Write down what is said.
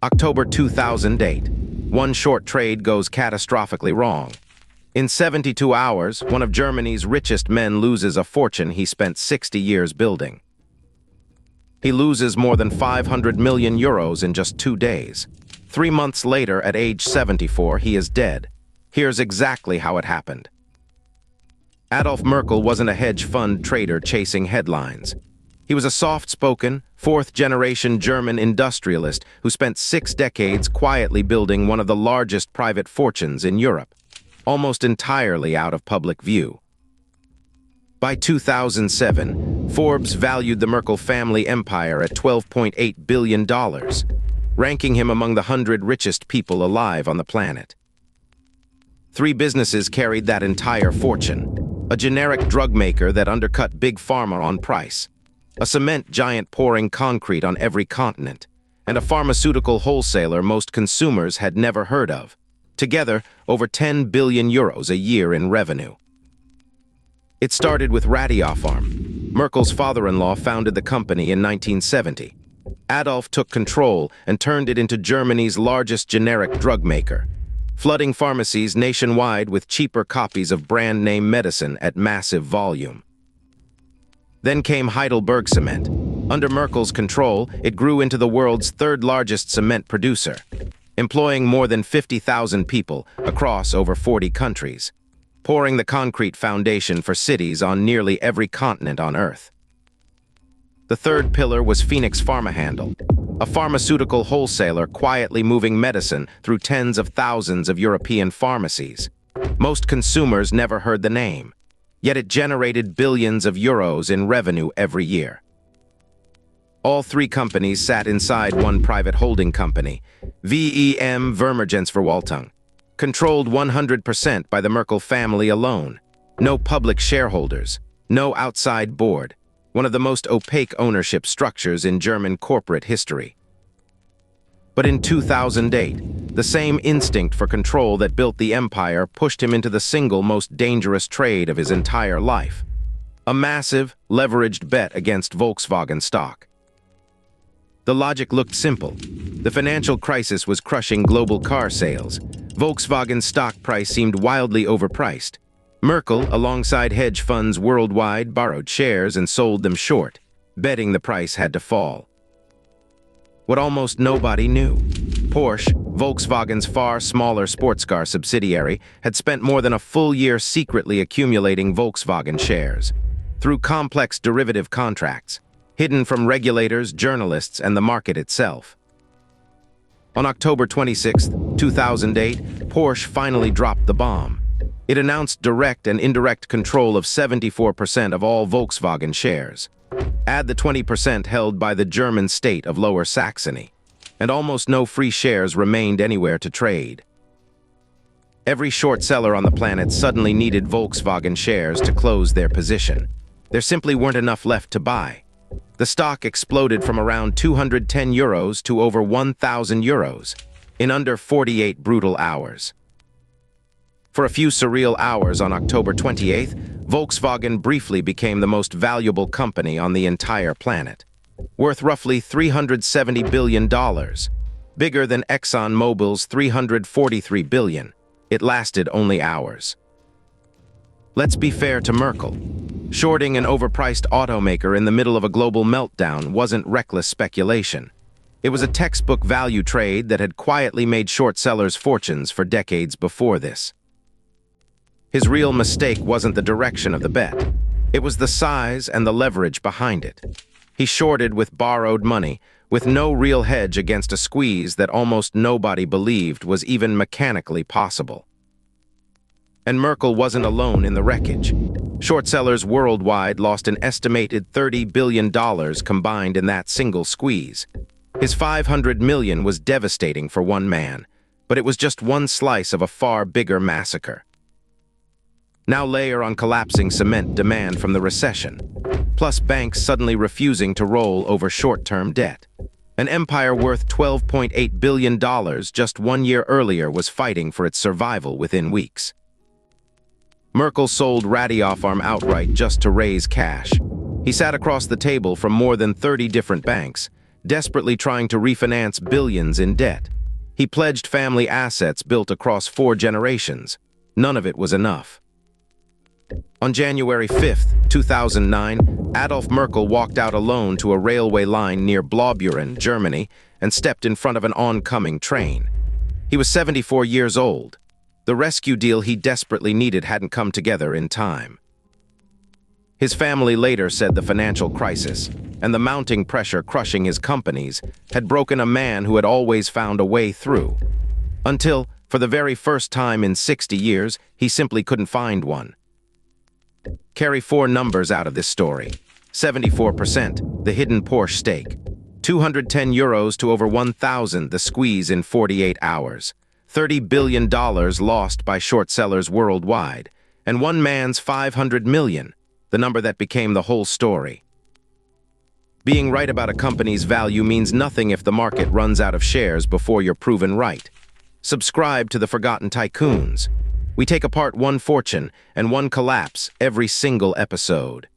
October 2008. One short trade goes catastrophically wrong. In 72 hours, one of Germany's richest men loses a fortune he spent 60 years building. He loses more than 500 million euros in just 2 days. 3 months later, at age 74, he is dead. Here's exactly how it happened. Adolf Merckle wasn't a hedge fund trader chasing headlines. He was a soft-spoken, fourth-generation German industrialist who spent 6 decades quietly building one of the largest private fortunes in Europe, almost entirely out of public view. By 2007, Forbes valued the Merckle family empire at $12.8 billion, ranking him among the 100 richest people alive on the planet. 3 businesses carried that entire fortune: a generic drug maker that undercut Big Pharma on price, a cement giant pouring concrete on every continent, and a pharmaceutical wholesaler most consumers had never heard of. Together, over 10 billion euros a year in revenue. It started with Ratiopharm. Merckle's father-in-law founded the company in 1970. Adolf took control and turned it into Germany's largest generic drug maker, flooding pharmacies nationwide with cheaper copies of brand-name medicine at massive volume. Then came HeidelbergCement. Under Merckle's control, it grew into the world's third-largest cement producer, employing more than 50,000 people across over 40 countries, pouring the concrete foundation for cities on nearly every continent on Earth. The third pillar was Phoenix Pharmahandel, a pharmaceutical wholesaler quietly moving medicine through tens of thousands of European pharmacies. Most consumers never heard the name, yet it generated billions of euros in revenue every year. All 3 companies sat inside one private holding company, VEM Vermögensverwaltung, controlled 100% by the Merckle family alone. No public shareholders, no outside board, one of the most opaque ownership structures in German corporate history. But in 2008, the same instinct for control that built the empire pushed him into the single most dangerous trade of his entire life: a massive, leveraged bet against Volkswagen stock. The logic looked simple. The financial crisis was crushing global car sales. Volkswagen's stock price seemed wildly overpriced. Merckle, alongside hedge funds worldwide, borrowed shares and sold them short, betting the price had to fall. What almost nobody knew: Porsche, Volkswagen's far smaller sports car subsidiary, had spent more than a full year secretly accumulating Volkswagen shares through complex derivative contracts, hidden from regulators, journalists, and the market itself. On October 26, 2008, Porsche finally dropped the bomb. It announced direct and indirect control of 74% of all Volkswagen shares. Add the 20% held by the German state of Lower Saxony, and almost no free shares remained anywhere to trade. Every short seller on the planet suddenly needed Volkswagen shares to close their position. There simply weren't enough left to buy. The stock exploded from around 210 euros to over 1,000 euros in under 48 brutal hours. For a few surreal hours on October 28th, Volkswagen briefly became the most valuable company on the entire planet, worth roughly $370 billion, bigger than ExxonMobil's $343 billion. It lasted only hours. Let's be fair to Merckle. Shorting an overpriced automaker in the middle of a global meltdown wasn't reckless speculation. It was a textbook value trade that had quietly made short sellers fortunes for decades before this. His real mistake wasn't the direction of the bet. It was the size and the leverage behind it. He shorted with borrowed money, with no real hedge against a squeeze that almost nobody believed was even mechanically possible. And Merckle wasn't alone in the wreckage. Short sellers worldwide lost an estimated $30 billion combined in that single squeeze. His $500 million was devastating for one man, but it was just one slice of a far bigger massacre. Now layer on collapsing cement demand from the recession, plus banks suddenly refusing to roll over short-term debt. An empire worth $12.8 billion just 1 year earlier was fighting for its survival within weeks. Merckle sold Ratiopharm outright just to raise cash. He sat across the table from more than 30 different banks, desperately trying to refinance billions in debt. He pledged family assets built across 4 generations. None of it was enough. On January 5, 2009, Adolf Merckle walked out alone to a railway line near Blaubeuren, Germany, and stepped in front of an oncoming train. He was 74 years old. The rescue deal he desperately needed hadn't come together in time. His family later said the financial crisis and the mounting pressure crushing his companies had broken a man who had always found a way through. Until, for the very first time in 60 years, he simply couldn't find one. Carry 4 numbers out of this story. 74%, the hidden Porsche stake. €210 to over 1,000, the squeeze in 48 hours. $30 billion lost by short sellers worldwide. And one man's 500 million, the number that became the whole story. Being right about a company's value means nothing if the market runs out of shares before you're proven right. Subscribe to the Forgotten Tycoons. We take apart one fortune and one collapse every single episode.